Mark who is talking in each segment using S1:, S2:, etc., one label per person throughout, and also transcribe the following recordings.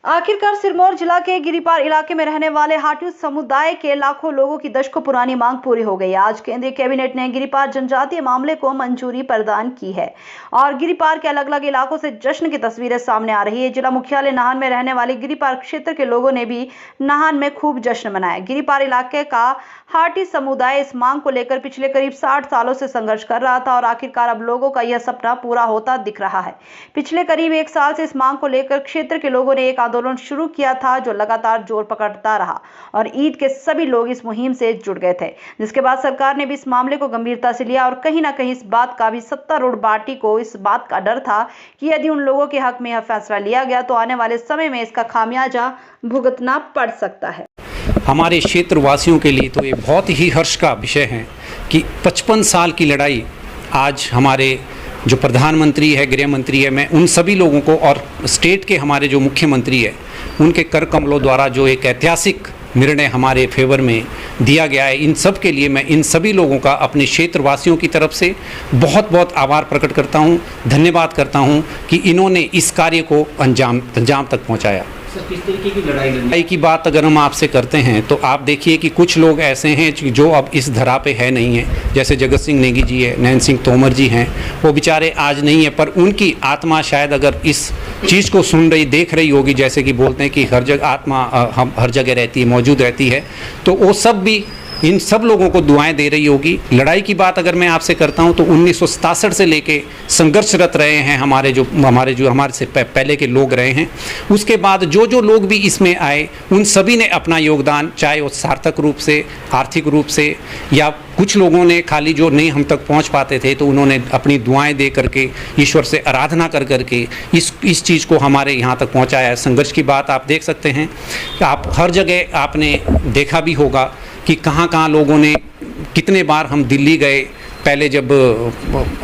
S1: आखिरकार सिरमौर जिला के गिरिपार इलाके में रहने वाले हाटी समुदाय के लाखों लोगों की दशकों पुरानी मांग पूरी हो गई। आज केंद्रीय कैबिनेट ने गिरिपार जनजातीय मामले को मंजूरी प्रदान की है और गिरिपार के अलग अलग इलाकों से जश्न की तस्वीरें सामने आ रही है। जिला मुख्यालय नाहन में रहने वाले गिरिपार क्षेत्र के लोगों ने भी नाहन में खूब जश्न मनाया। गिरिपार इलाके का हाटी समुदाय इस मांग को लेकर पिछले करीब 60 सालों से संघर्ष कर रहा था और आखिरकार अब लोगों का यह सपना पूरा होता दिख रहा है। पिछले करीब 1 साल से इस मांग को लेकर क्षेत्र के लोगों ने एक आंदोलन शुरू किया था जो लगातार जोर पकड़ता रहा और ईद के सभी लोग इस मुहिम से जुड़ गए थे, जिसके बाद सरकार ने भी इस मामले को गंभीरता से लिया और कहीं ना कहीं इस बात का भी सत्तारूढ़ पार्टी को इस बात का डर था कि यदि उन लोगों के हक में यह फैसला लिया गया तो आने वाले समय में इसका खामियाजा भुगतना पड़ सकता है।
S2: हमारे क्षेत्र वासियों के लिए तो ये बहुत ही हर्ष का विषय है कि 55 साल की लड़ाई आज हमारे जो प्रधानमंत्री है, गृह मंत्री है, मैं उन सभी लोगों को और स्टेट के हमारे जो मुख्यमंत्री है उनके कर कमलों द्वारा जो एक ऐतिहासिक निर्णय हमारे फेवर में दिया गया है, इन सब के लिए मैं इन सभी लोगों का अपने क्षेत्र वासियों की तरफ से बहुत बहुत आभार प्रकट करता हूं, धन्यवाद करता हूं कि इन्होंने इस कार्य को अंजाम तक पहुंचाया।
S3: सर, किस तरीके की लड़ाई
S2: की बात अगर हम आपसे करते हैं तो आप देखिए कि कुछ लोग ऐसे हैं जो अब इस धरा पे है नहीं है, जैसे जगत सिंह नेगी जी है, नैन सिंह तोमर जी हैं, वो बेचारे आज नहीं है, पर उनकी आत्मा शायद अगर इस चीज़ को सुन रही देख रही होगी, जैसे कि बोलते हैं कि हर जगह आत्मा हम हर जगह रहती है, मौजूद रहती है, तो वो सब भी इन सब लोगों को दुआएं दे रही होगी। लड़ाई की बात अगर मैं आपसे करता हूं तो 1967 से लेके संघर्षरत रहे हैं हमारे से पहले के लोग रहे हैं। उसके बाद जो लोग भी इसमें आए उन सभी ने अपना योगदान, चाहे वो सार्थक रूप से, आर्थिक रूप से, या कुछ लोगों ने खाली जो नहीं हम तक पहुंच पाते थे तो उन्होंने अपनी दुआएं दे करके, ईश्वर से आराधना कर करके इस चीज़ को हमारे यहाँ तक पहुँचाया है। संघर्ष की बात आप देख सकते हैं, आप हर जगह आपने देखा भी होगा कि कहाँ लोगों ने, कितने बार हम दिल्ली गए, पहले जब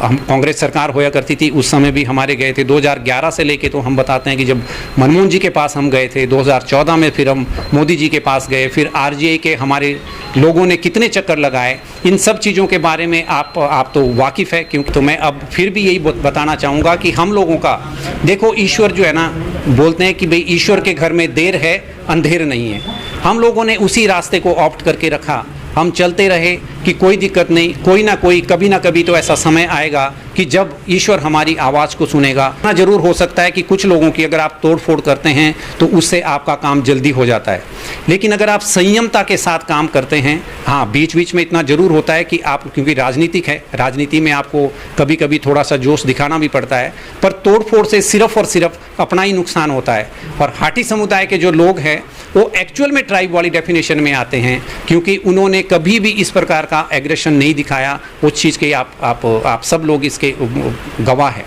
S2: हम कांग्रेस सरकार होया करती थी उस समय भी हमारे गए थे। 2011 से लेके तो हम बताते हैं कि जब मनमोहन जी के पास हम गए थे, 2014 में फिर हम मोदी जी के पास गए, फिर आरजेआई के हमारे लोगों ने कितने चक्कर लगाए। इन सब चीज़ों के बारे में आप तो वाकिफ़ है, क्योंकि तो मैं अब फिर भी यही बताना चाहूँगा कि हम लोगों का देखो, ईश्वर जो है ना, बोलते हैं कि भाई ईश्वर के घर में देर है अंधेर नहीं है। हम लोगों ने उसी रास्ते को ऑप्ट करके रखा, हम चलते रहे कि कोई दिक्कत नहीं, कोई ना कोई कभी ना कभी तो ऐसा समय आएगा कि जब ईश्वर हमारी आवाज़ को सुनेगा। ना जरूर हो सकता है कि कुछ लोगों की अगर आप तोड़ फोड़ करते हैं तो उससे आपका काम जल्दी हो जाता है, लेकिन अगर आप संयमता के साथ काम करते हैं, हाँ बीच बीच में इतना जरूर होता है कि आप, क्योंकि राजनीतिक है, राजनीति में आपको कभी कभी थोड़ा सा जोश दिखाना भी पड़ता है, पर तोड़ फोड़ से सिर्फ और सिर्फ अपना ही नुकसान होता है। और हाटी समुदाय के जो लोग हैं वो एक्चुअल में ट्राइब वाली डेफिनेशन में आते हैं, क्योंकि उन्होंने कभी भी इस प्रकार का एग्रेशन नहीं दिखाया। उस चीज़ के आप सब लोग इसके गवाह हैं।